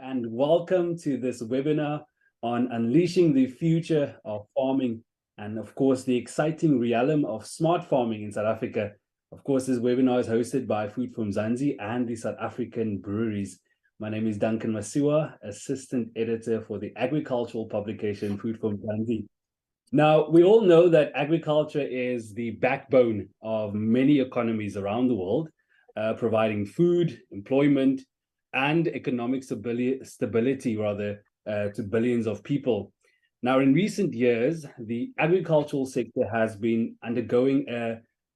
and welcome to this webinar on unleashing the future of farming and, of course, the exciting realm of smart farming in South Africa. Of course, this webinar is hosted by Food for Mzansi and the South African breweries. My name is Duncan Masiwa, Assistant Editor for the agricultural publication Food for Mzansi. Now, we all know that agriculture is the backbone of many economies around the world, providing food, employment, and economic stability to billions of people. Now, in recent years, the agricultural sector has been undergoing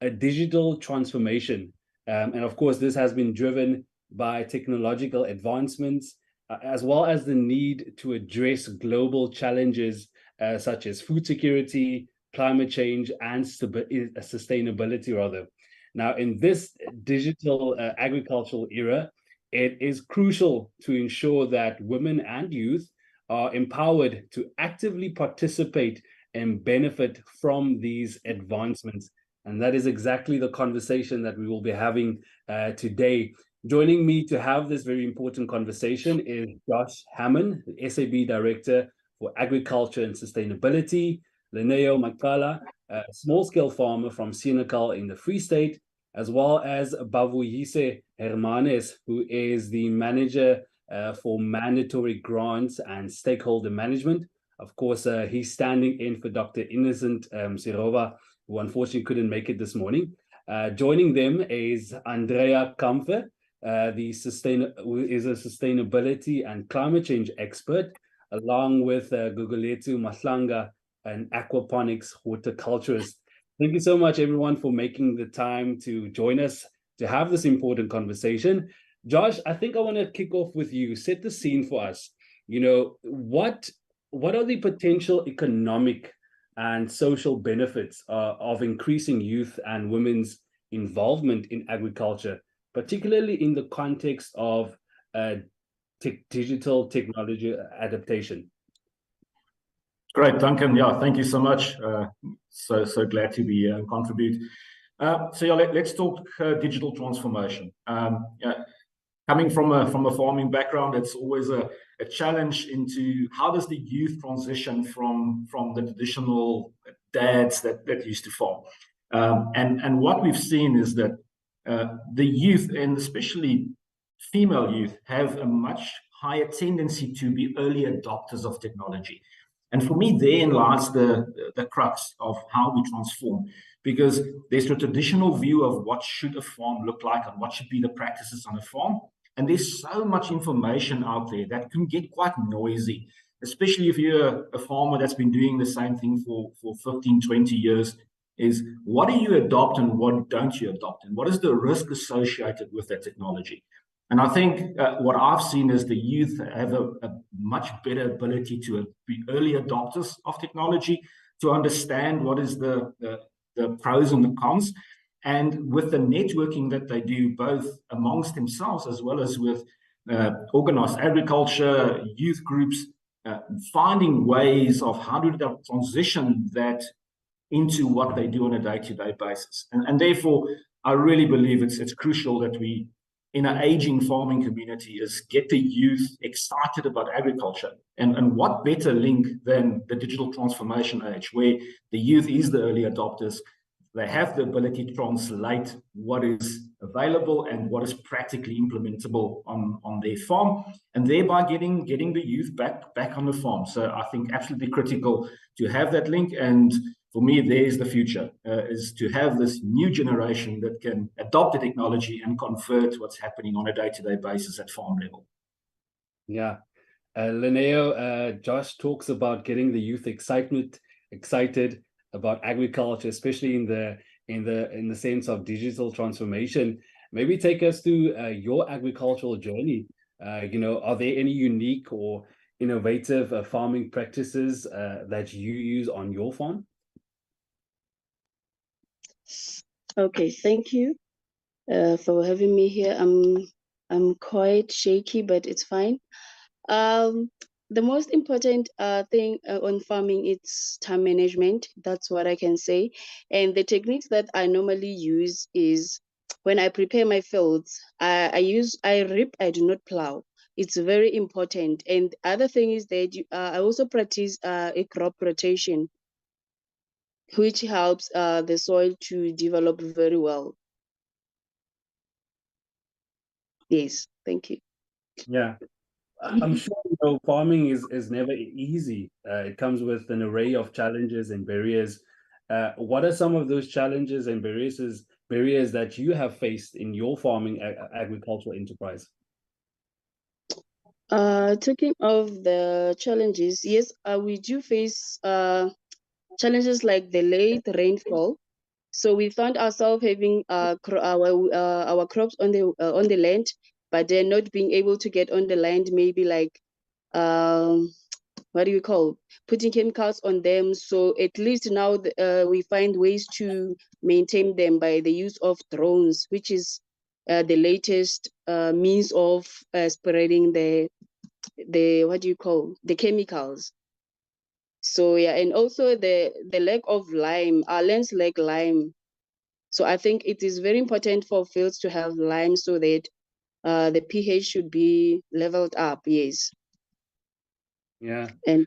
a digital transformation. And of course, this has been driven by technological advancements, as well as the need to address global challenges such as food security, climate change, and sustainability. Now, in this digital agricultural era, it is crucial to ensure that women and youth are empowered to actively participate and benefit from these advancements. And that is exactly the conversation that we will be having today. Joining me to have this very important conversation is Josh Hammann, the SAB Director for Agriculture and Sustainability, Lineo Maqala, a small-scale farmer from Senekal in the Free State, as well as Bavuyise Hermanes, who is the Manager for Mandatory Grants and Stakeholder Management. Of course, he's standing in for Dr. Innocent Sirovha, who unfortunately couldn't make it this morning. Joining them is Andrea Campher, who is a sustainability and climate change expert, along with Gugulethu Mahlangu, an aquaponics horticulturist. Thank you so much, everyone, for making the time to join us to have this important conversation. Josh, I think I want to kick off with you. Set the scene for us. You know, what are the potential economic and social benefits of increasing youth and women's involvement in agriculture, particularly in the context of digital technology adaptation? Great, Duncan. Yeah, thank you so much. So glad to be here and contribute. Let's talk digital transformation. Coming from a farming background, it's always a challenge into how does the youth transition from the traditional dads that used to farm. And what we've seen is that the youth, and especially female youth, have a much higher tendency to be early adopters of technology. And for me, therein lies the crux of how we transform, because there's a traditional view of what should a farm look like and what should be the practices on a farm. And there's so much information out there that can get quite noisy, especially if you're a farmer that's been doing the same thing for 15, 20 years, is what do you adopt and what don't you adopt? And what is the risk associated with that technology? And I think what I've seen is the youth have a much better ability to be early adopters of technology, to understand what is the pros and the cons. And with the networking that they do, both amongst themselves as well as with organized agriculture, youth groups, finding ways of how do they transition that into what they do on a day-to-day basis. And therefore, I really believe it's crucial that we, in an aging farming community, is get the youth excited about agriculture. And what better link than the digital transformation age, where the youth is the early adopters. They have the ability to translate what is available and what is practically implementable on their farm, and thereby getting the youth back on the farm. So I think absolutely critical to have that link. And for me, there's the future, is to have this new generation that can adopt the technology and convert what's happening on a day-to-day basis at farm level. Yeah. Lineo, Josh talks about getting the youth excited about agriculture, especially in the sense of digital transformation. Maybe take us through your agricultural journey. Are there any unique or innovative farming practices that you use on your farm? Okay, thank you for having me here. I'm quite shaky, but it's fine. The most important thing on farming is time management. That's what I can say. And the techniques that I normally use is when I prepare my fields, I rip, I do not plow. It's very important. And the other thing is that I also practice a crop rotation, which helps the soil to develop very well. Yes, thank you. Yeah. I'm sure farming is never easy. It comes with an array of challenges and barriers. What are some of those challenges and barriers that you have faced in your farming agricultural enterprise? Talking of the challenges, yes, we do face challenges like the late rainfall. So we found ourselves having our crops on the land, but they're not being able to get on the land. Maybe like what do you call, putting chemicals on them. So at least now we find ways to maintain them by the use of drones, which is the latest means of spreading the what do you call, the chemicals. So yeah, and also the lack of lime. Our lands lack lime. So I think it is very important for fields to have lime so that the pH should be leveled up. Yes. Yeah. And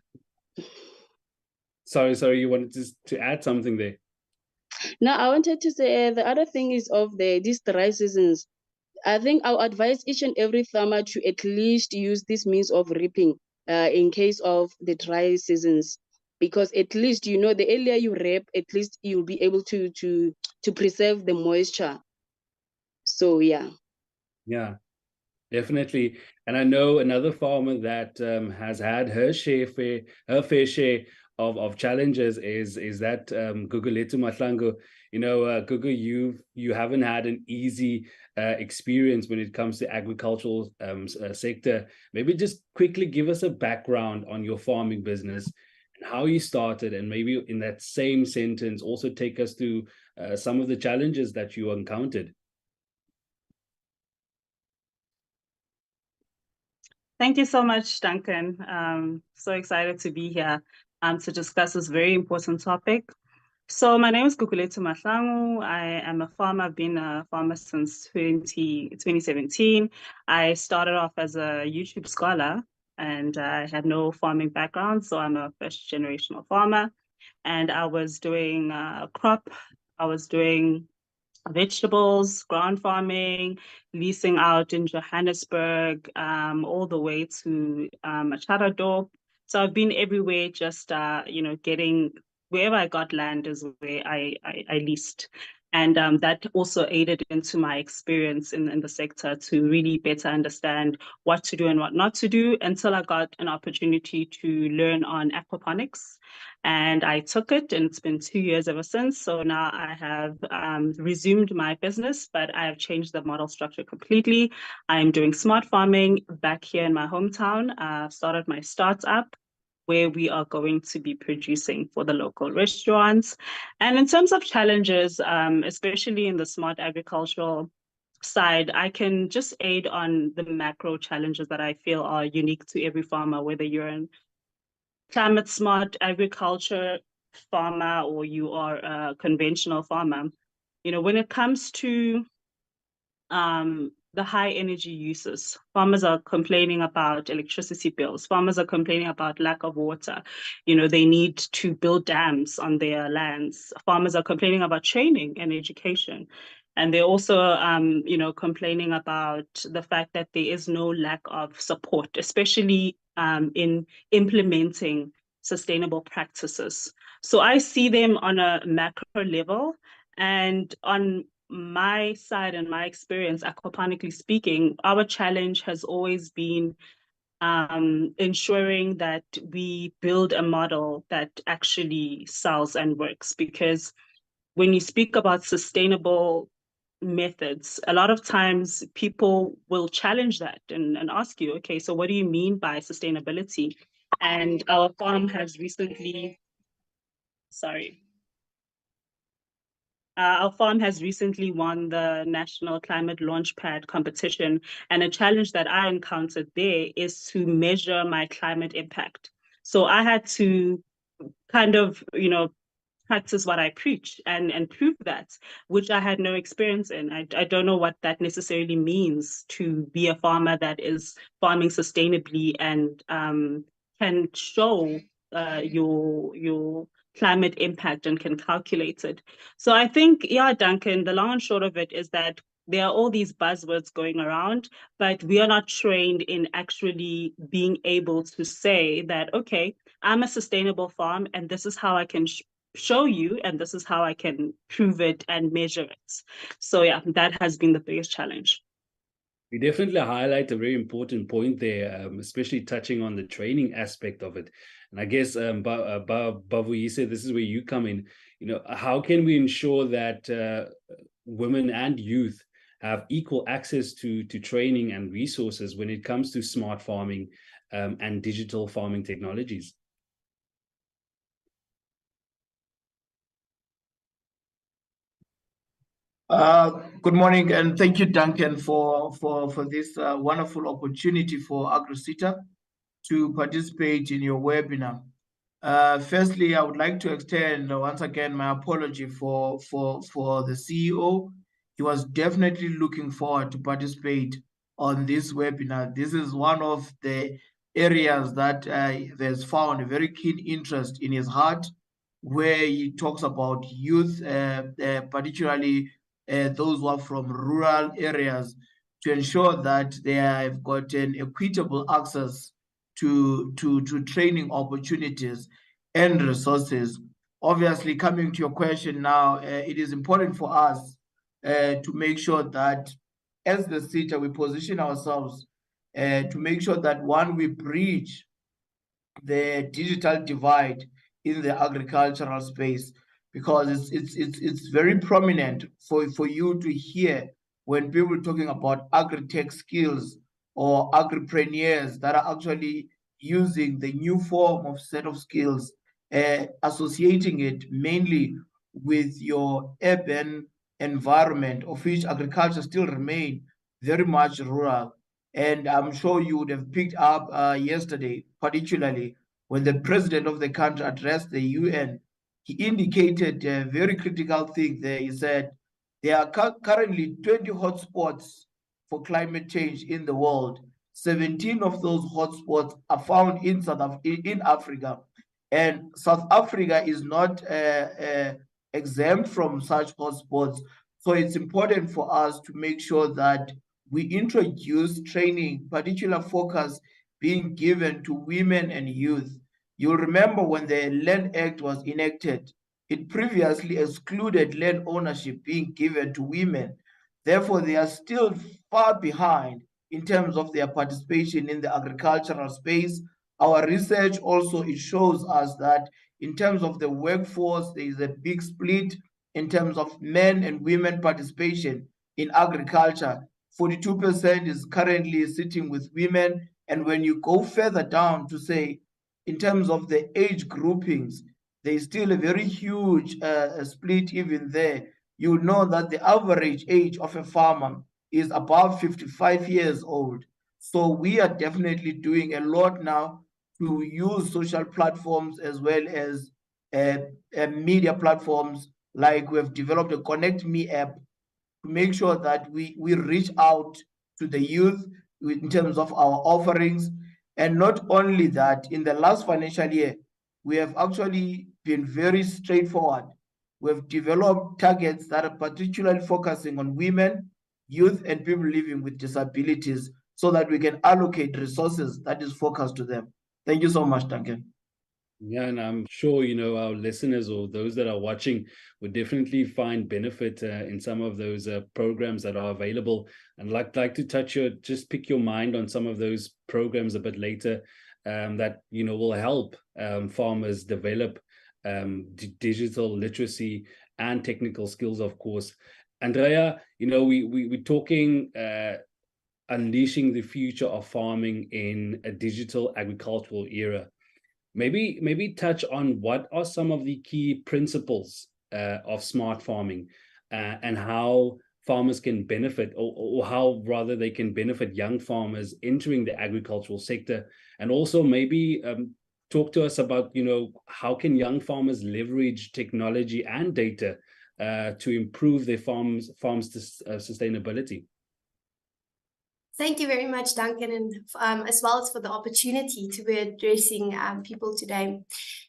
sorry, you wanted to add something there. now I wanted to say the other thing is of these dry seasons. I think I'll advise each and every farmer to at least use this means of reaping in case of the dry seasons, because at least the earlier you reap, at least you'll be able to preserve the moisture. So yeah. Yeah, definitely. And I know another farmer that has had her fair share of challenges is that Gugulethu Mahlangu. Gugu, you haven't had an easy experience when it comes to agricultural sector. Maybe just quickly give us a background on your farming business and how you started, and maybe in that same sentence also take us through some of the challenges that you encountered. Thank you so much, Duncan. So excited to be here to discuss this very important topic. So my name is Gugulethu Mahlangu. I am a farmer. I've been a farmer since 2017. I started off as a YouTube scholar, and I had no farming background, so I'm a first generational farmer. And I was doing crop. I was doing vegetables, ground farming, leasing out in Johannesburg, all the way to Machadodorp. So I've been everywhere, just getting wherever I got land is where I leased. And that also aided into my experience in the sector to really better understand what to do and what not to do, until I got an opportunity to learn on aquaponics. And I took it, and it's been 2 years ever since. So now I have resumed my business, but I have changed the model structure completely. I'm doing smart farming back here in my hometown. I've started my startup where we are going to be producing for the local restaurants. And in terms of challenges, especially in the smart agricultural side, I can just aid on the macro challenges that I feel are unique to every farmer, whether you're in climate smart agriculture farmer or you are a conventional farmer. When it comes to the high energy uses, farmers are complaining about electricity bills. Farmers are complaining about lack of water. They need to build dams on their lands. Farmers are complaining about training and education. And they're also, complaining about the fact that there is no lack of support, especially in implementing sustainable practices. So I see them on a macro level, and on my side and my experience, aquaponically speaking, our challenge has always been ensuring that we build a model that actually sells and works. Because when you speak about sustainable methods, a lot of times people will challenge that and ask you, okay, so what do you mean by sustainability? And our farm has recently, our farm has recently won the National Climate Launchpad competition, and a challenge that I encountered there is to measure my climate impact. So I had to kind of, practice what I preach and prove that, which I had no experience in. I don't know what that necessarily means to be a farmer that is farming sustainably and can show your climate impact and can calculate it. So I think, yeah, Duncan, the long and short of it is that there are all these buzzwords going around, but we are not trained in actually being able to say that, okay, I'm a sustainable farm and this is how I can show you, and this is how I can prove it and measure it. So yeah, that has been the biggest challenge. We definitely highlight a very important point there, especially touching on the training aspect of it. And I guess, Bavu, you said this is where you come in. You know, how can we ensure that women and youth have equal access to training and resources when it comes to smart farming and digital farming technologies? Good morning, and thank you, Duncan, for this wonderful opportunity for AgriSETA to participate in your webinar. Firstly, I would like to extend once again my apology for the CEO. He was definitely looking forward to participate on this webinar. This is one of the areas that has found a very keen interest in his heart, where he talks about youth, particularly those who are from rural areas, to ensure that they have got an equitable access to training opportunities and resources. Obviously, coming to your question now, it is important for us to make sure that as the SETA, we position ourselves to make sure that, one, we bridge the digital divide in the agricultural space, because it's very prominent for you to hear when people are talking about agri-tech skills or agripreneurs that are actually using the new form of set of skills, associating it mainly with your urban environment, of which agriculture still remain very much rural. And I'm sure you would have picked up yesterday, particularly when the president of the country addressed the UN, he indicated a very critical thing there. He said there are currently 20 hotspots for climate change in the world. 17 of those hotspots are found in Africa. And South Africa is not exempt from such hotspots. So it's important for us to make sure that we introduce training, particular focus being given to women and youth. You'll remember when the Land Act was enacted, it previously excluded land ownership being given to women. Therefore, they are still far behind in terms of their participation in the agricultural space. Our research also, it shows us that in terms of the workforce, there is a big split in terms of men and women participation in agriculture. 42% is currently sitting with women. And when you go further down to say, in terms of the age groupings, there is still a very huge split even there. You know that the average age of a farmer is above 55 years old. So we are definitely doing a lot now to use social platforms as well as media platforms. Like we've developed a Connect Me app to make sure that we reach out to the youth in terms of our offerings. And not only that, in the last financial year, we have actually been very straightforward. We've developed targets that are particularly focusing on women, youth, and people living with disabilities, so that we can allocate resources that is focused to them. Thank you so much, Duncan. Yeah, and I'm sure, you know, our listeners or those that are watching would definitely find benefit in some of those programs that are available. And like to touch just pick your mind on some of those programs a bit later that, you know, will help farmers develop digital literacy and technical skills, of course. Andrea, you know, we're talking unleashing the future of farming in a digital agricultural era. Maybe touch on what are some of the key principles of smart farming and how farmers can benefit, or how rather they can benefit young farmers entering the agricultural sector, and also maybe talk to us about, how can young farmers leverage technology and data to improve their farms' sustainability? Thank you very much, Duncan, and as well as for the opportunity to be addressing people today.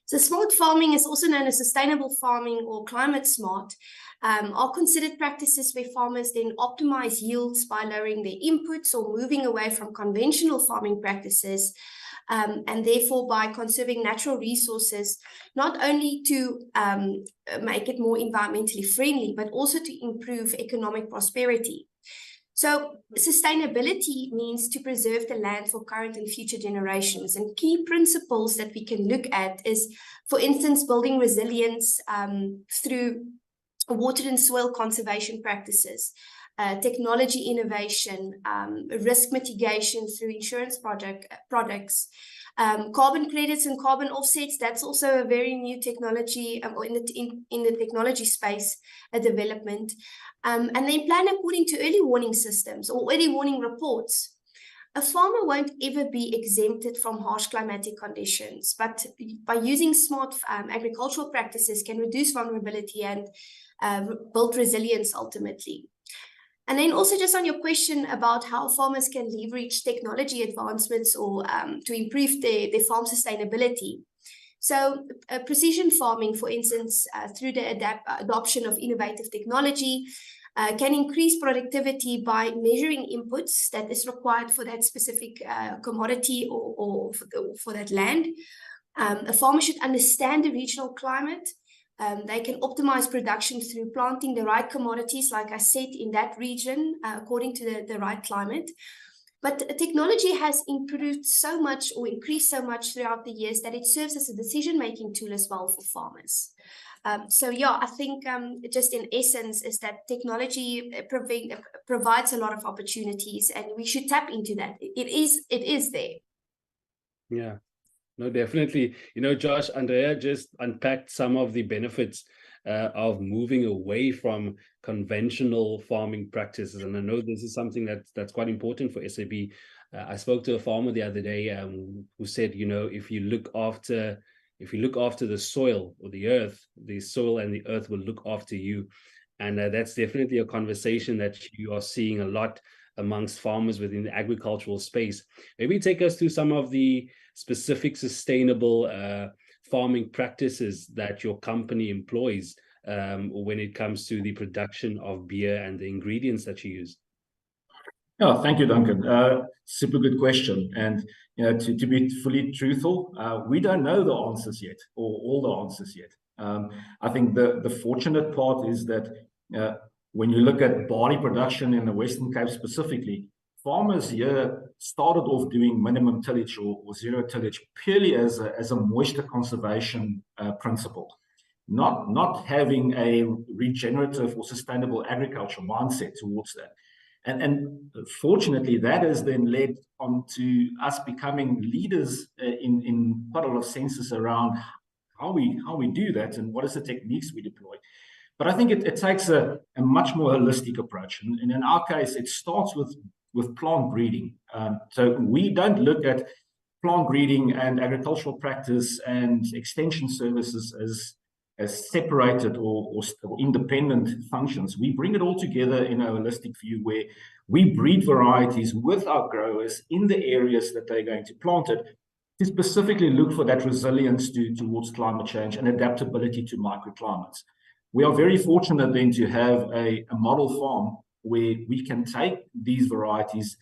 So smart farming is also known as sustainable farming or climate smart, are considered practices where farmers then optimize yields by lowering their inputs or moving away from conventional farming practices, and therefore by conserving natural resources, not only to make it more environmentally friendly, but also to improve economic prosperity. So sustainability means to preserve the land for current and future generations. And key principles that we can look at is, for instance, building resilience through water and soil conservation practices, technology innovation, risk mitigation through insurance products, carbon credits and carbon offsets. That's also a very new technology in the technology space, a development. And then plan according to early warning systems or early warning reports. A farmer won't ever be exempted from harsh climatic conditions, but by using smart agricultural practices can reduce vulnerability and build resilience ultimately. And then also just on your question about how farmers can leverage technology advancements or to improve their farm sustainability. So precision farming, for instance, through the adoption of innovative technology, can increase productivity by measuring inputs that is required for that specific commodity or for that land. A farmer should understand the regional climate. They can optimize production through planting the right commodities, like I said, in that region, according to the right climate. But technology has improved so much or increased so much throughout the years that it serves as a decision-making tool as well for farmers. So yeah, I think just in essence is that technology provides a lot of opportunities, and we should tap into that. It is there. Yeah, no, definitely. Josh, Andrea just unpacked some of the benefits of moving away from conventional farming practices, and I know this is something that's quite important for SAB. I spoke to a farmer the other day who said, if you look after the soil or the soil and the earth will look after you. And that's definitely a conversation that you are seeing a lot amongst farmers within the agricultural space. Maybe take us through some of the specific sustainable farming practices that your company employs when it comes to the production of beer and the ingredients that you use. Yeah, thank you, Duncan. Super good question. And to be fully truthful, we don't know the answers yet, or all the answers yet. I think the fortunate part is that when you look at barley production in the Western Cape specifically, farmers here started off doing minimum tillage or zero tillage purely as a moisture conservation principle, not having a regenerative or sustainable agriculture mindset towards that. And fortunately, that has then led on to us becoming leaders in quite a lot of senses around how we do that and what is the techniques we deploy. But I think it takes a much more holistic approach. And in our case, it starts with plant breeding. So we don't look at plant breeding and agricultural practice and extension services as separated or independent functions. We bring it all together in a holistic view where we breed varieties with our growers in the areas that they're going to plant it, to specifically look for that resilience towards climate change and adaptability to microclimates. We are very fortunate then to have a model farm where we can take these varieties,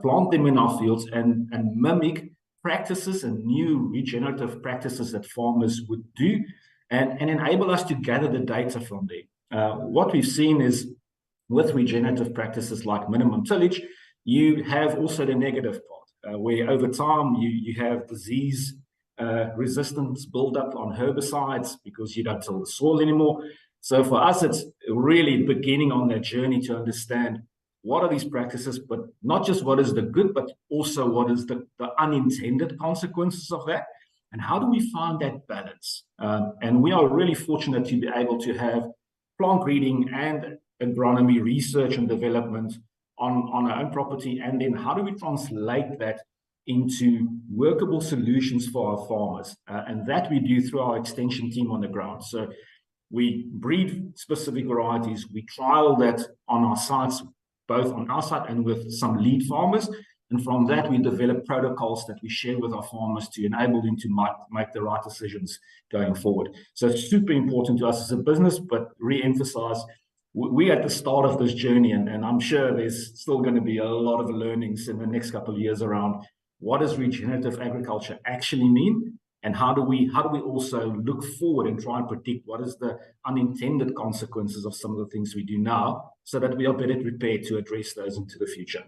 plant them in our fields and mimic practices and new regenerative practices that farmers would do, and enable us to gather the data from there. What we've seen is with regenerative practices like minimum tillage, you have also the negative part, where over time you have disease resistance build up on herbicides because you don't till the soil anymore. So for us, it's really beginning on that journey to understand what are these practices, but not just what is the good, but also what is the unintended consequences of that. And how do we find that balance? And we are really fortunate to be able to have plant breeding and agronomy research and development on our own property. And then how do we translate that into workable solutions for our farmers. And that we do through our extension team on the ground. So we breed specific varieties, we trial that on our sites, both on our site and with some lead farmers. And from that, we develop protocols that we share with our farmers to enable them to make the right decisions going forward. So it's super important to us as a business, but re-emphasize, we're at the start of this journey, and I'm sure there's still going to be a lot of learnings in the next couple of years around what does regenerative agriculture actually mean, and how do we also look forward and try and predict what is the unintended consequences of some of the things we do now, so that we are better prepared to address those into the future.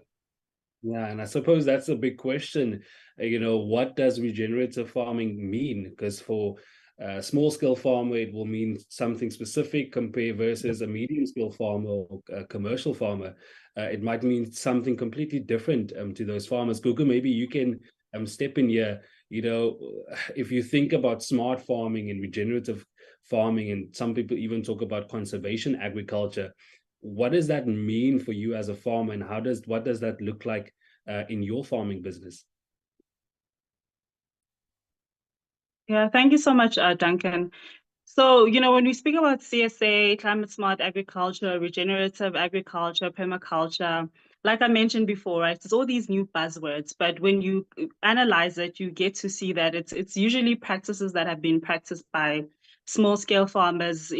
Yeah, and I suppose that's a big question. What does regenerative farming mean? Because for a small-scale farmer, it will mean something specific compared versus a medium-scale farmer or a commercial farmer. It might mean something completely different to those farmers. Gugu, maybe you can step in here. If you think about smart farming and regenerative farming, and some people even talk about conservation agriculture, what does that mean for you as a farmer, and what does that look like in your farming business? Yeah, thank you so much, Duncan. So, when we speak about CSA, climate smart agriculture, regenerative agriculture, permaculture, like I mentioned before, right, it's all these new buzzwords, but when you analyze it, you get to see that it's usually practices that have been practiced by small-scale farmers,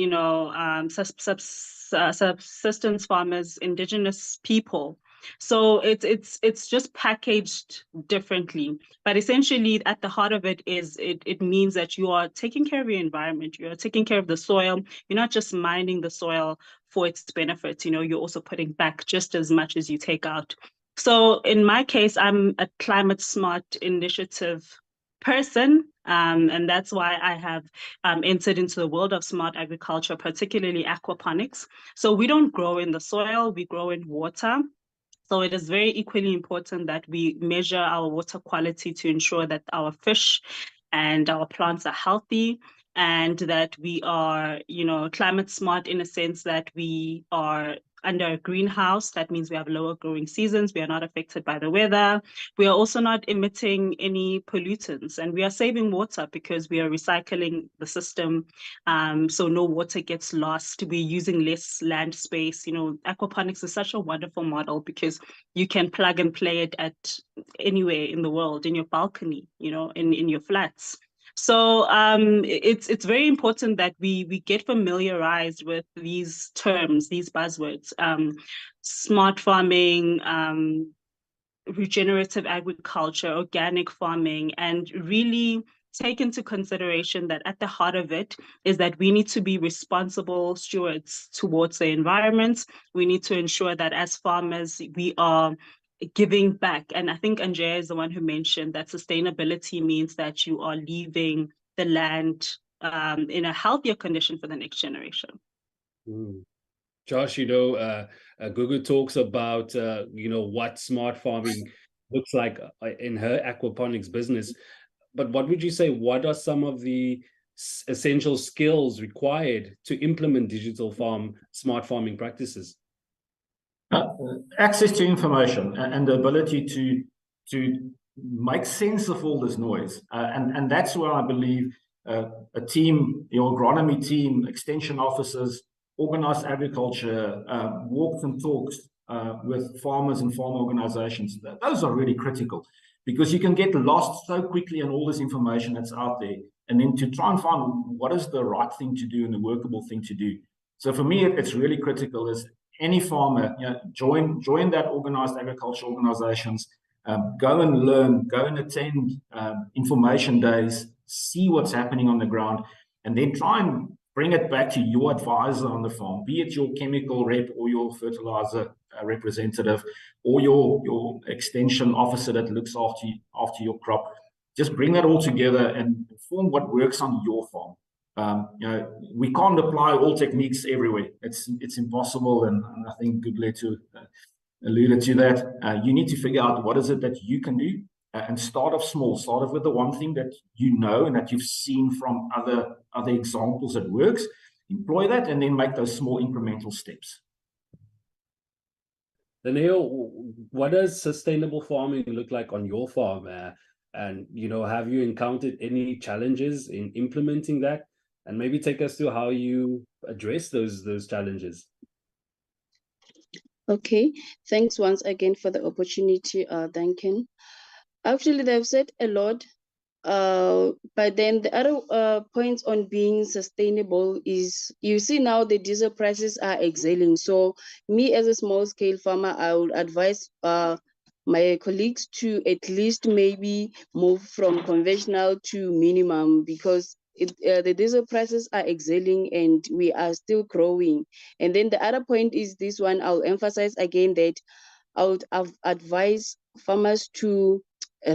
subsistence farmers, indigenous people. So it's just packaged differently, but essentially at the heart of it is it means that you are taking care of your environment, you are taking care of the soil. You're not just mining the soil for its benefits, you're also putting back just as much as you take out. So in my case, I'm a climate smart initiative person, and that's why I have entered into the world of smart agriculture, particularly aquaponics. So we don't grow in the soil, we grow in water. So it is very equally important that we measure our water quality to ensure that our fish and our plants are healthy, and that we are, climate smart in a sense that we are under a greenhouse. That means we have lower growing seasons. We are not affected by the weather. We are also not emitting any pollutants, and we are saving water because we are recycling the system. So no water gets lost. We're using less land space. Aquaponics is such a wonderful model because you can plug and play it at anywhere in the world, in your balcony, in your flats. So it's very important that we get familiarized with these terms, these buzzwords, smart farming, regenerative agriculture, organic farming, and really take into consideration that at the heart of it is that we need to be responsible stewards towards the environment. We need to ensure that as farmers, we are giving back. And I think Andrea is the one who mentioned that sustainability means that you are leaving the land in a healthier condition for the next generation. Josh, Gugu talks about, what smart farming looks like in her aquaponics business. But what would you say, what are some of the essential skills required to implement smart farming practices? Access to information and the ability to make sense of all this noise. And that's where I believe a team, your agronomy team, extension officers, organized agriculture, walks and talks with farmers and farm organizations, those are really critical, because you can get lost so quickly in all this information that's out there. And then to try and find what is the right thing to do and the workable thing to do. So for me, it's really critical is any farmer, join that organized agriculture organizations, go and learn, go and attend information days, see what's happening on the ground, and then try and bring it back to your advisor on the farm, be it your chemical rep or your fertilizer representative or your extension officer that looks after your crop. Just bring that all together and form what works on your farm. We can't apply all techniques everywhere. It's impossible, and I think Gugulethu alluded to that. You need to figure out what is it that you can do, and start off small. Start off with the one thing that you know and that you've seen from other examples that works. Employ that, and then make those small incremental steps. Lineo, what does sustainable farming look like on your farm? And have you encountered any challenges in implementing that? And maybe take us through how you address those challenges. Okay, thanks once again for the opportunity, Duncan. Actually, they've said a lot, but then the other points on being sustainable is, you see now the diesel prices are exhaling. So me as a small scale farmer, I would advise my colleagues to at least maybe move from conventional to minimum, because the diesel prices are exhaling and we are still growing. And then the other point is this one, I'll emphasize again that I would advise farmers to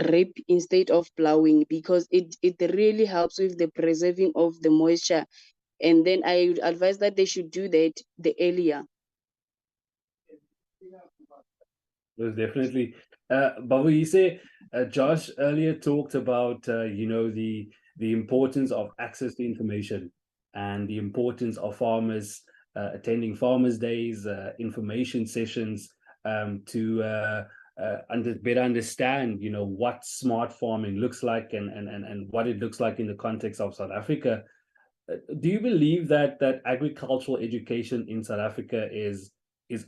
rape instead of plowing, because it really helps with the preserving of the moisture. And then I would advise that they should do that the earlier. Yes, definitely. But you say, Josh earlier talked about the importance of access to information and the importance of farmers attending farmers' days, information sessions, to better understand what smart farming looks like and what it looks like in the context of South Africa. Do you believe that agricultural education in South Africa is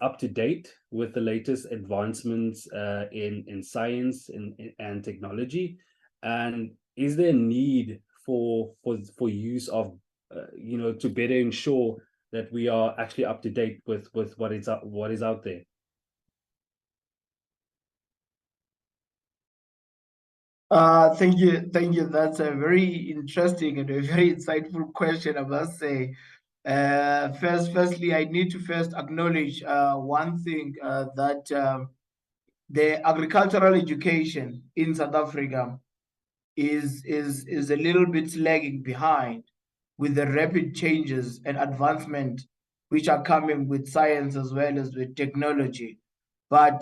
up to date with the latest advancements in science and technology? And is there a need for use of to better ensure that we are actually up to date with what is out there? Thank you. That's a very interesting and a very insightful question, I must say. Firstly, I need to first acknowledge one thing, that the agricultural education in South Africa is a little bit lagging behind with the rapid changes and advancement which are coming with science as well as with technology. But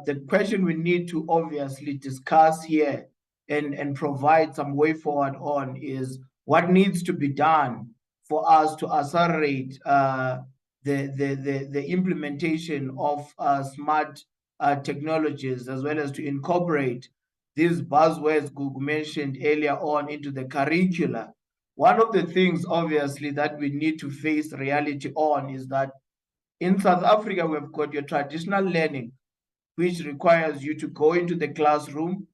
the question we need to obviously discuss here and provide some way forward on is what needs to be done for us to accelerate the implementation of smart technologies, as well as to incorporate these buzzwords Google mentioned earlier on into the curricula. One of the things, obviously, that we need to face reality on is that in South Africa, we've got your traditional learning, which requires you to go into the classroom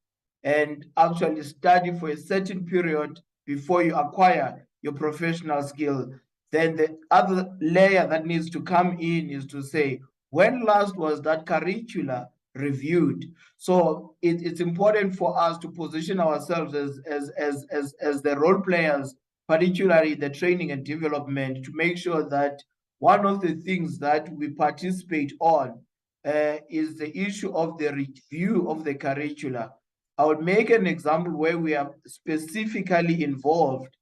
and actually study for a certain period before you acquire your professional skill. Then the other layer that needs to come in is to say, when last was that curricula reviewed? So it's important for us to position ourselves as the role players, particularly the training and development, to make sure that one of the things that we participate on is the issue of the review of the curricula. I would make an example where we are specifically involved.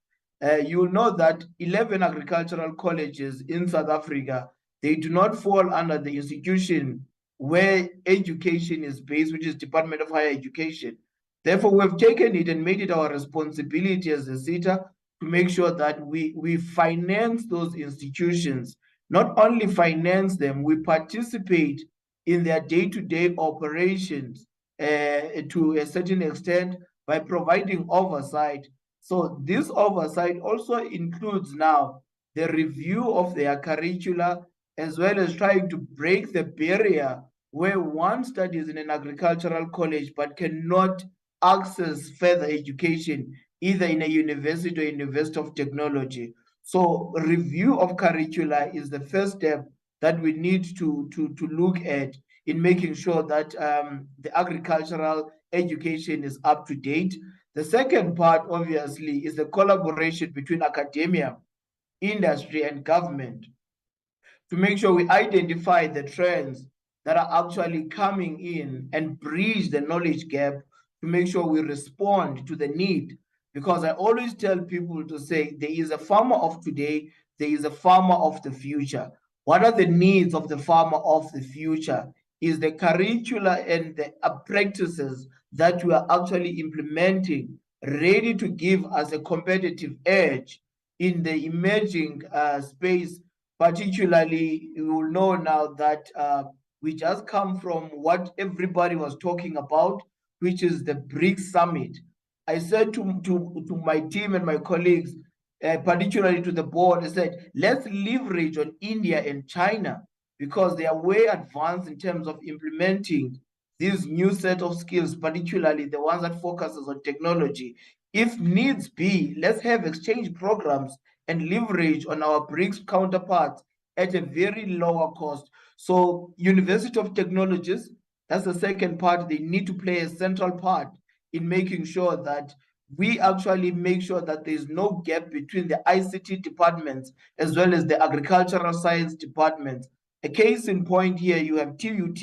You'll know that 11 agricultural colleges in South Africa, they do not fall under the institution where education is based, which is Department of Higher Education. Therefore, we've taken it and made it our responsibility as AgriSETA to make sure that we finance those institutions. Not only finance them, we participate in their day-to-day operations to a certain extent by providing oversight. So this oversight also includes now the review of their curricula, as well as trying to break the barrier where one studies in an agricultural college but cannot access further education, either in a university or University of Technology. So review of curricula is the first step that we need to look at in making sure that the agricultural education is up to date. The second part, obviously, is the collaboration between academia, industry, and government to make sure we identify the trends that are actually coming in and bridge the knowledge gap to make sure we respond to the need. Because I always tell people to say there is a farmer of today, there is a farmer of the future. What are the needs of the farmer of the future? Is the curricula and the practices that we are actually implementing ready to give us a competitive edge in the emerging space. Particularly, you will know now that We just come from what everybody was talking about, which is the BRICS summit. I said to my team and my colleagues, particularly to the board, I said, let's leverage on India and China because they are way advanced in terms of implementing these new set of skills, particularly the ones that focuses on technology. If needs be, let's have exchange programs and leverage on our BRICS counterparts at a very lower cost. So University of Technologies, that's the second part. They need to play a central part in making sure that we actually make sure that there's no gap between the ICT departments as well as the agricultural science departments. A case in point here, you have TUT,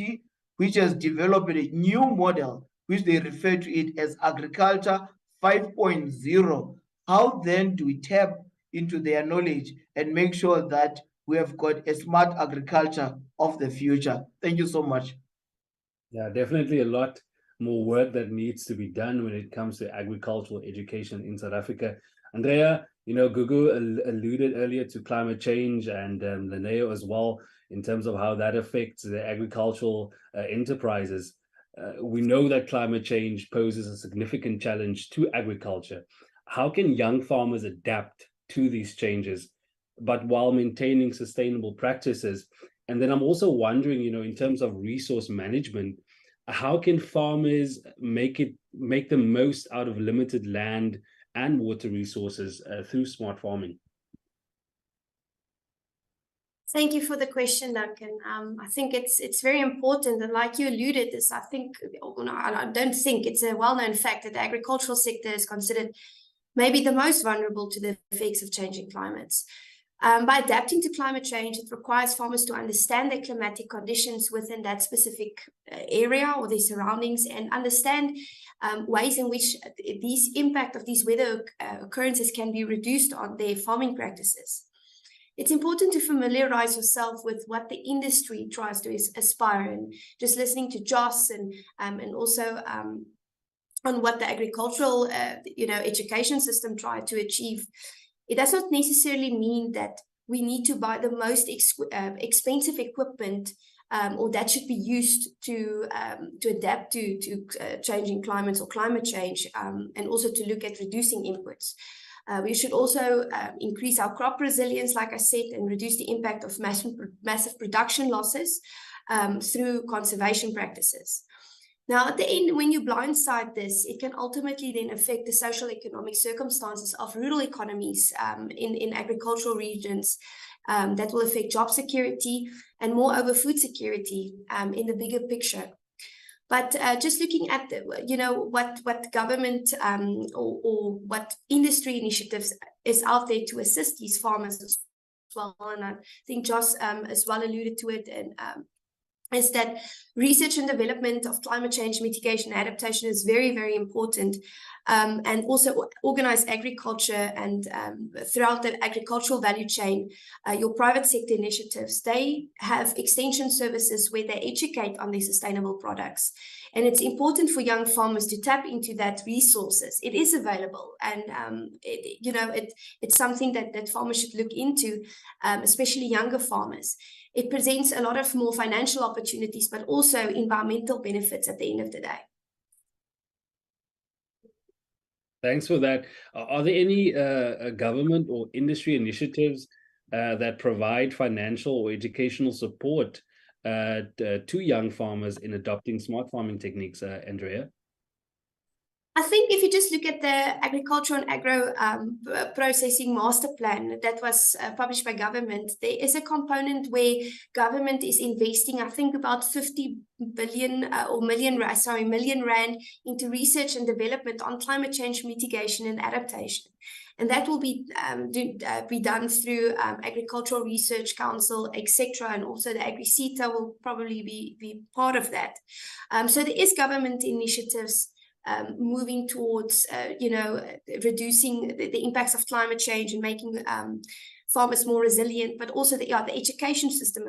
which has developed a new model, which they refer to it as Agriculture 5.0. How then do we tap into their knowledge and make sure that we have got a smart agriculture of the future? Thank you so much. Yeah, definitely a lot more work that needs to be done when it comes to agricultural education in South Africa. Andrea, you know, Gugu alluded earlier to climate change, and Lineo as well, in terms of how that affects the agricultural enterprises. We know that climate change poses a significant challenge to agriculture. How can young farmers adapt to these changes, but while maintaining sustainable practices? And then I'm also wondering, you know, in terms of resource management, how can farmers make the most out of limited land and water resources through smart farming? Thank you for the question, Duncan. I think it's very important, and like you alluded, this I don't think it's a well-known fact that the agricultural sector is considered maybe the most vulnerable to the effects of changing climates. By adapting to climate change, it requires farmers to understand their climatic conditions within that specific area or their surroundings, and understand ways in which these impact of these weather occurrences can be reduced on their farming practices. It's important to familiarize yourself with what the industry tries to aspire, and just listening to Joss and also on what the agricultural education system tried to achieve. It does not necessarily mean that we need to buy the most expensive equipment or that should be used to adapt to changing climates or climate change, and also to look at reducing inputs. We should also increase our crop resilience, like I said, and reduce the impact of massive production losses through conservation practices. Now, at the end, when you blindside this, it can ultimately then affect the social economic circumstances of rural economies in agricultural regions. That will affect job security and moreover food security in the bigger picture. But just looking at what government or what industry initiatives is out there to assist these farmers as well, and I think Joss as well alluded to it, and is that research and development of climate change mitigation and adaptation is very, very important. And also organized agriculture and throughout the agricultural value chain, your private sector initiatives, they have extension services where they educate on these sustainable products. And it's important for young farmers to tap into that resources. It is available, and it's something that farmers should look into, especially younger farmers. It presents a lot of more financial opportunities, but also environmental benefits at the end of the day. Thanks for that. Are there any government or industry initiatives that provide financial or educational support to young farmers in adopting smart farming techniques, Andrea? I think if you just look at the Agriculture and Agro Processing Master Plan that was published by government, there is a component where government is investing, I think, about 50 billion million rand into research and development on climate change mitigation and adaptation. And that will be done through Agricultural Research Council, etc. And also the AgriSETA will probably be part of that. So there is government initiatives moving towards, reducing the impacts of climate change and making farmers more resilient, but also the education system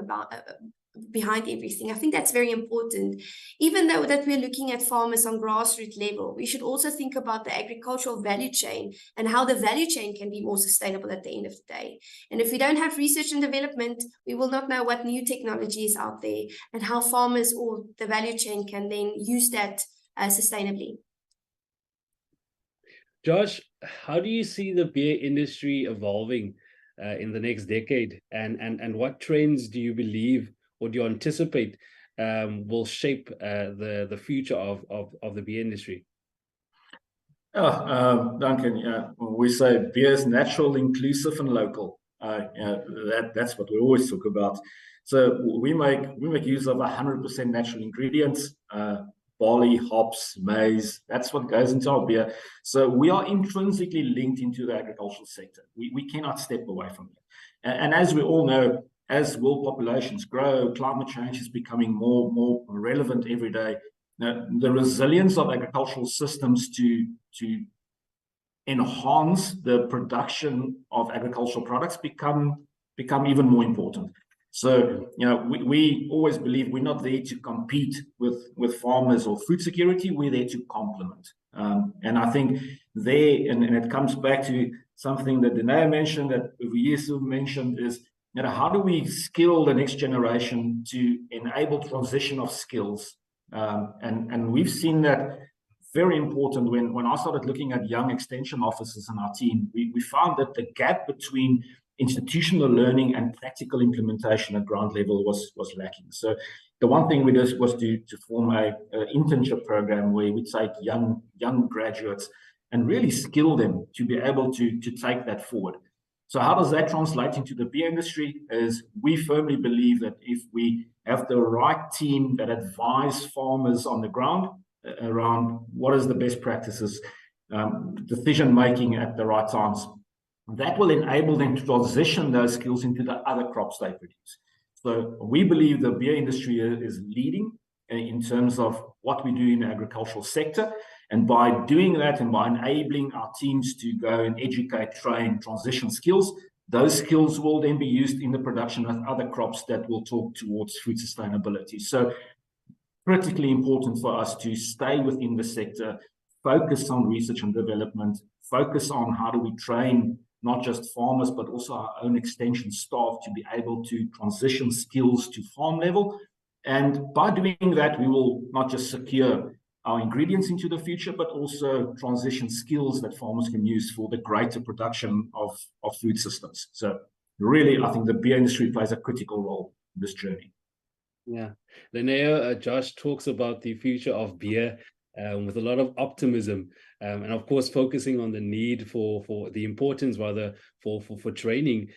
behind everything. I think that's very important. Even though that we're looking at farmers on grassroots level, we should also think about the agricultural value chain and how the value chain can be more sustainable at the end of the day. And if we don't have research and development, we will not know what new technology is out there and how farmers or the value chain can then use that sustainably. Josh, how do you see the beer industry evolving in the next decade, and what trends do you believe or do you anticipate will shape the future of the beer industry? Duncan, we say beer is natural, inclusive, and local. That's what we always talk about. So we make use of 100% natural ingredients, barley, hops, maize. That's what goes into our beer. So we are intrinsically linked into the agricultural sector. We cannot step away from it. And as we all know, as world populations grow, climate change is becoming more relevant every day. Now, the resilience of agricultural systems to enhance the production of agricultural products become even more important. So, we always believe we're not there to compete with farmers or food security. We're there to complement. And I think and it comes back to something that Lineo mentioned, that Gugulethu mentioned, is how do we skill the next generation to enable transition of skills? And we've seen that very important. When I started looking at young extension officers in our team, we found that the gap between institutional learning and practical implementation at ground level was lacking. So the one thing we did was to form an internship program where we take young graduates and really skill them to be able to take that forward. So how does that translate into the beer industry? Is we firmly believe that if we have the right team that advise farmers on the ground around what is the best practices, decision making at the right times, that will enable them to transition those skills into the other crops they produce. So we believe the beer industry is leading in terms of what we do in the agricultural sector. And by doing that and by enabling our teams to go and educate, train, transition skills, those skills will then be used in the production of other crops that will talk towards food sustainability. So critically important for us to stay within the sector, focus on research and development, focus on how do we train not just farmers, but also our own extension staff to be able to transition skills to farm level. And by doing that, we will not just secure our ingredients into the future, but also transition skills that farmers can use for the greater production of food systems. So really, I think the beer industry plays a critical role in this journey. Yeah. Lineo, Josh talks about the future of beer with a lot of optimism, and of course focusing on the need for the importance rather for training,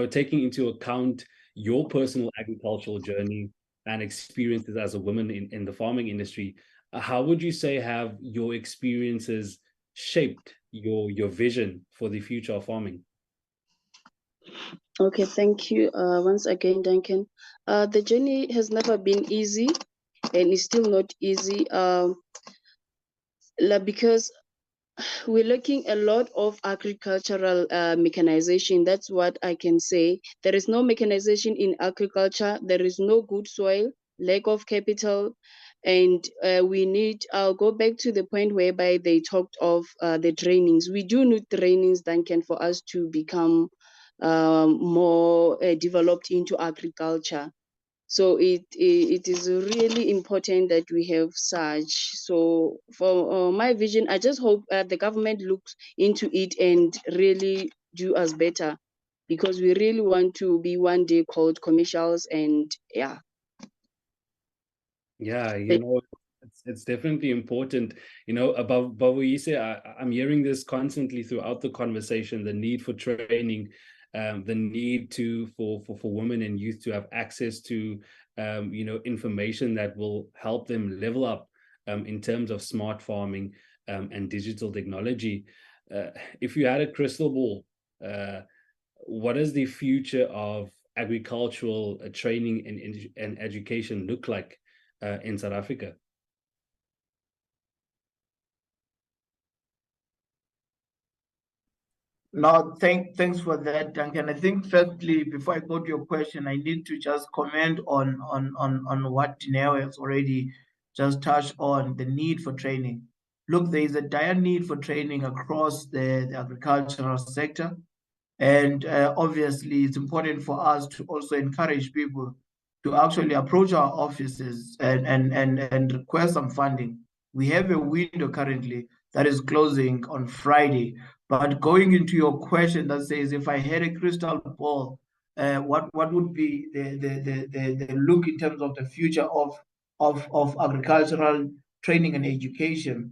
taking into account your personal agricultural journey and experiences as a woman in the farming industry. How would you say have your experiences shaped your vision for the future of farming? Okay, thank you once again, Duncan. The journey has never been easy, and it's still not easy because we're looking a lot of agricultural mechanization. That's what I can say. There is no mechanization in agriculture. There is no good soil, lack of capital, and we need. I'll go back to the point whereby they talked of the trainings. We do need trainings, Duncan, for us to become more developed into agriculture. So it is really important that we have such. So for my vision, I just hope the government looks into it and really do us better, because we really want to be one day called commercials. And yeah. Yeah, it's definitely important. Above Babuise, I'm hearing this constantly throughout the conversation, the need for training, the need for women and youth to have access to information that will help them level up in terms of smart farming and digital technology. If you had a crystal ball, what does the future of agricultural training and education look like in South Africa? No, thanks for that, Duncan. I think firstly, before I go to your question, I need to just comment on what Lineo has already just touched on, the need for training. Look, there is a dire need for training across the agricultural sector. And obviously, it's important for us to also encourage people to actually approach our offices and request some funding. We have a window currently that is closing on Friday. But going into your question that says, if I had a crystal ball, what would be the look in terms of the future of agricultural training and education?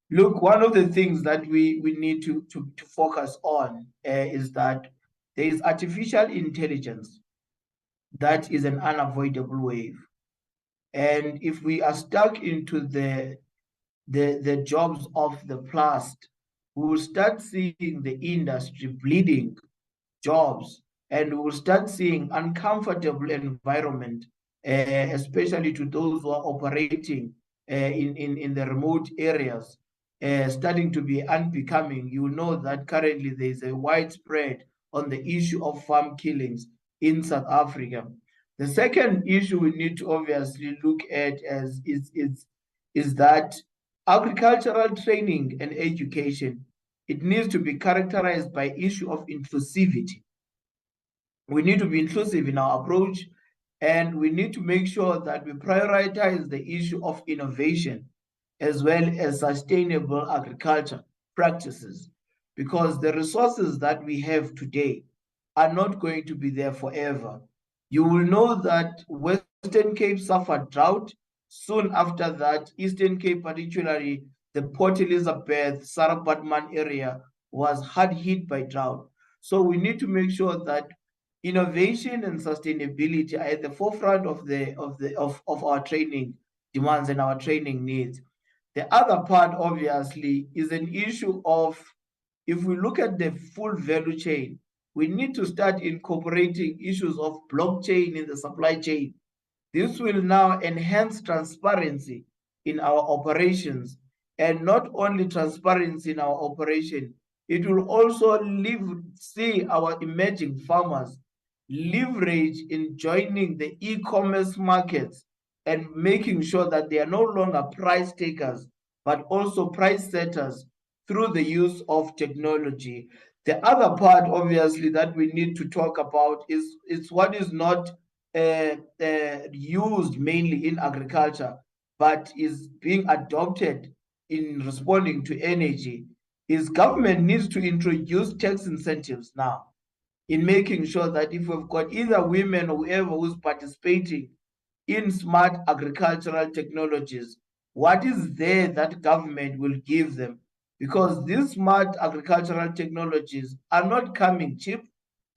Look, one of the things that we need to focus on is that there is artificial intelligence that is an unavoidable wave. And if we are stuck into the jobs of the past, we will start seeing the industry bleeding jobs, and we will start seeing uncomfortable environment, especially to those who are operating in the remote areas, starting to be unbecoming. You know that currently there is a widespread on the issue of farm killings in South Africa. The second issue we need to obviously look at is that agricultural training and education, it needs to be characterized by issue of inclusivity. We need to be inclusive in our approach, and we need to make sure that we prioritize the issue of innovation as well as sustainable agriculture practices, because the resources that we have today are not going to be there forever. You will know that Western Cape suffered drought. Soon after that, Eastern Cape, particularly the Port Elizabeth, Sarah-Batman area, was hard hit by drought. So we need to make sure that innovation and sustainability are at the forefront of our training demands and our training needs. The other part, obviously, is an issue of, if we look at the full value chain, we need to start incorporating issues of blockchain in the supply chain. This will now enhance transparency in our operations, and not only transparency in our operation, it will also see our emerging farmers leverage in joining the e-commerce markets and making sure that they are no longer price takers, but also price setters through the use of technology. The other part, obviously, that we need to talk about is what is not used mainly in agriculture, but is being adopted in responding to energy, is government needs to introduce tax incentives now in making sure that if we've got either women or whoever who's participating in smart agricultural technologies, what is there that government will give them? Because these smart agricultural technologies are not coming cheap,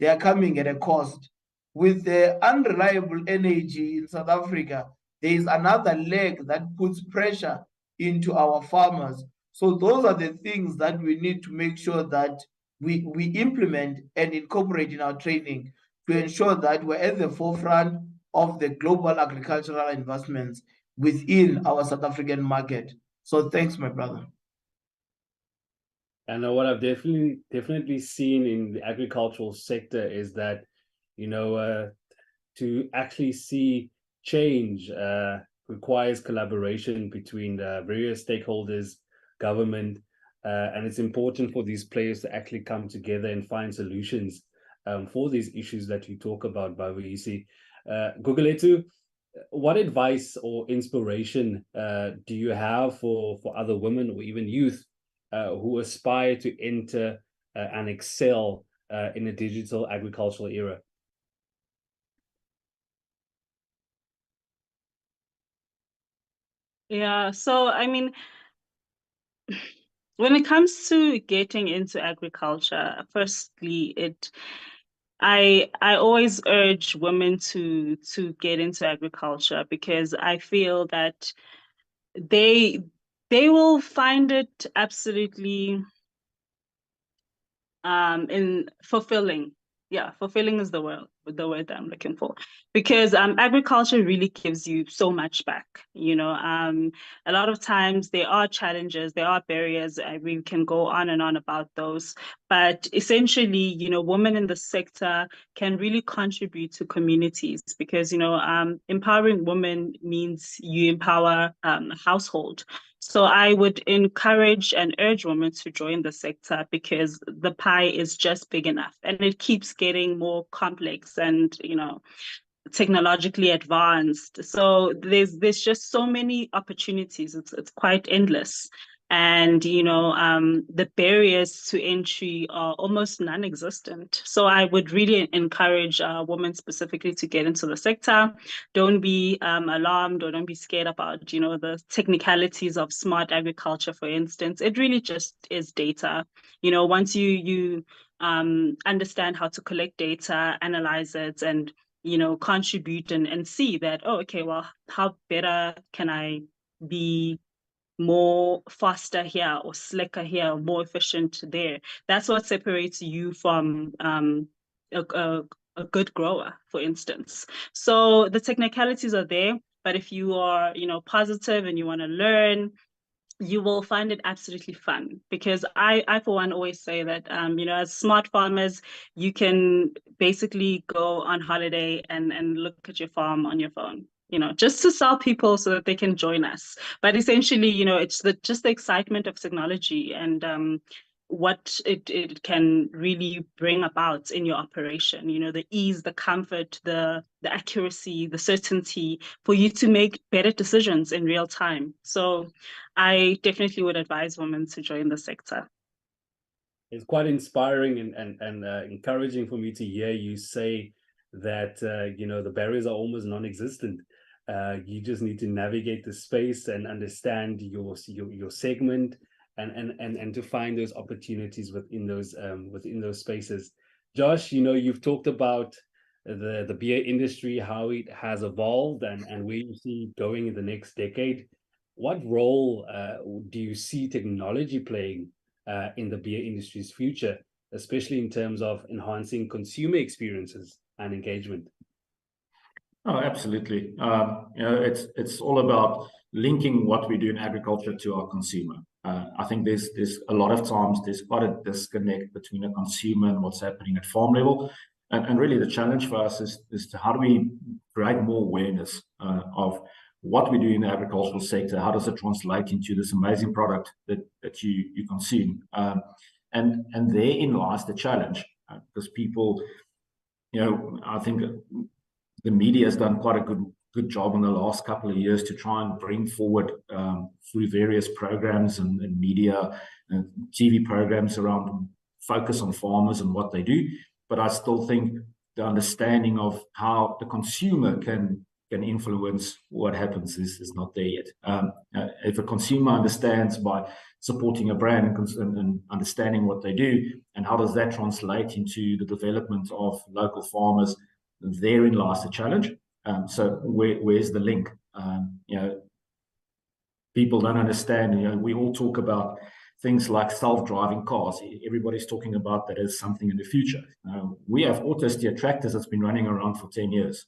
they are coming at a cost. With the unreliable energy in South Africa, there is another leg that puts pressure into our farmers. So those are the things that we need to make sure that we implement and incorporate in our training to ensure that we're at the forefront of the global agricultural investments within our South African market. So thanks, my brother. And what I've definitely seen in the agricultural sector is that, you know, to actually see change requires collaboration between the various stakeholders, government, and it's important for these players to actually come together and find solutions for these issues that you talk about, Bavuyisi. Gugulethu, what advice or inspiration do you have for other women or even youth who aspire to enter and excel in a digital agricultural era? Yeah, so I mean, when it comes to getting into agriculture, firstly, I always urge women to get into agriculture, because I feel that they will find it absolutely in fulfilling. Yeah, fulfilling is the word. the word that I'm looking for, because agriculture really gives you so much back. You know, a lot of times there are challenges, there are barriers. We can go on and on about those, but essentially, you know, women in the sector can really contribute to communities, because, you know, empowering women means you empower a household. So I would encourage and urge women to join the sector, because the pie is just big enough, and it keeps getting more complex and, you know, technologically advanced. So there's just so many opportunities. It's quite endless. And, you know, the barriers to entry are almost non-existent. So I would really encourage women specifically to get into the sector. Don't be alarmed, or don't be scared about, you know, the technicalities of smart agriculture, for instance. It really just is data. You know, once you understand how to collect data, analyze it, and, you know, contribute and see that, oh, okay, well, how better can I be more faster here, or slicker here, or more efficient there? That's what separates you from a good grower, for instance. So the technicalities are there, but if you are, you know, positive and you want to learn, you will find it absolutely fun. Because I for one always say that, you know, as smart farmers, you can basically go on holiday and look at your farm on your phone, you know, just to sell people so that they can join us. But essentially, you know, it's just the excitement of technology and what it can really bring about in your operation. You know, the ease, the comfort, the accuracy, the certainty for you to make better decisions in real time. So I definitely would advise women to join the sector. It's quite inspiring and encouraging for me to hear you say that, you know, the barriers are almost non-existent. You just need to navigate the space and understand your segment, and to find those opportunities within those spaces. Josh, you know, you've talked about the beer industry, how it has evolved, and where you see it going in the next decade. What role do you see technology playing in the beer industry's future, especially in terms of enhancing consumer experiences and engagement? Oh, absolutely. You know, it's all about linking what we do in agriculture to our consumer. I think there's a lot of times there's quite a disconnect between a consumer and what's happening at farm level. And really the challenge for us is to how do we create more awareness of what we do in the agricultural sector, how does it translate into this amazing product that you consume. And therein lies the challenge, because people, you know, I think the media has done quite a good job in the last couple of years to try and bring forward through various programs and media and TV programs around focus on farmers and what they do. But I still think the understanding of how the consumer can influence what happens is not there yet. If a consumer understands by supporting a brand and understanding what they do, and how does that translate into the development of local farmers, therein lies the challenge. So where's the link? You know, people don't understand. You know, we all talk about things like self-driving cars. Everybody's talking about that as something in the future. We have auto-steer tractors that's been running around for 10 years.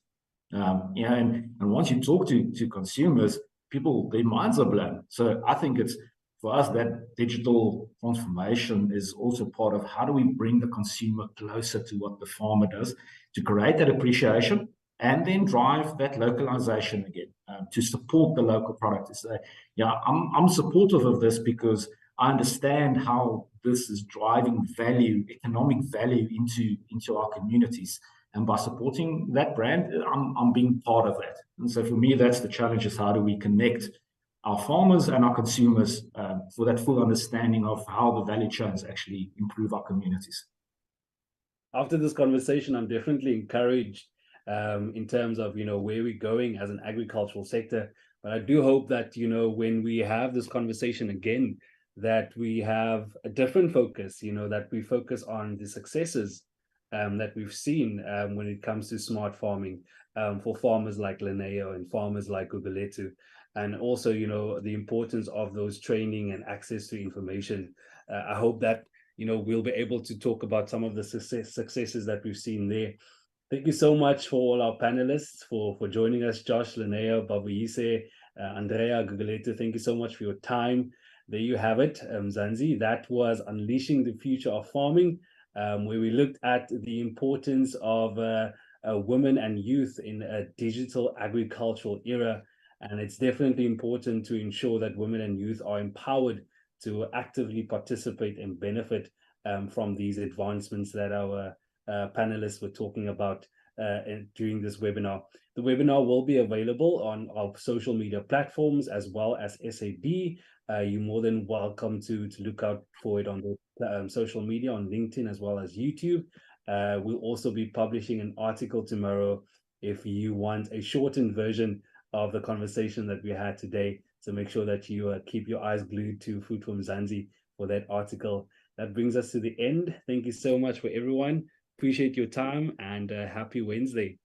You know, and once you talk to consumers, people, their minds are blown. So I think it's, for us, that digital transformation is also part of how do we bring the consumer closer to what the farmer does, to create that appreciation and then drive that localization again, to support the local product. To say, yeah, I'm supportive of this because I understand how this is driving value, economic value into our communities. And by supporting that brand, I'm being part of that. And so for me, that's the challenge, is how do we connect our farmers and our consumers for that full understanding of how the value chains actually improve our communities. After this conversation, I'm definitely encouraged in terms of, you know, where we're going as an agricultural sector. But I do hope that, you know, when we have this conversation again, that we have a different focus, you know, that we focus on the successes that we've seen when it comes to smart farming for farmers like Lineo and farmers like Gugulethu. And also, you know, the importance of those training and access to information. I hope that, you know, we'll be able to talk about some of the successes that we've seen there. Thank you so much for all our panelists for joining us. Josh, Lineo, Babuyise, Andrea, Gugulethu, thank you so much for your time. There you have it, Mzansi. That was Unleashing the Future of Farming, where we looked at the importance of women and youth in a digital agricultural era. And it's definitely important to ensure that women and youth are empowered to actively participate and benefit from these advancements that our panelists were talking about during this webinar. The webinar will be available on our social media platforms as well as SAB. You're more than welcome to look out for it on the social media, on LinkedIn as well as YouTube. We'll also be publishing an article tomorrow if you want a shortened version of the conversation that we had today. So make sure that you keep your eyes glued to Food for Mzansi for that article. That brings us to the end. Thank you so much for everyone. Appreciate your time and happy Wednesday.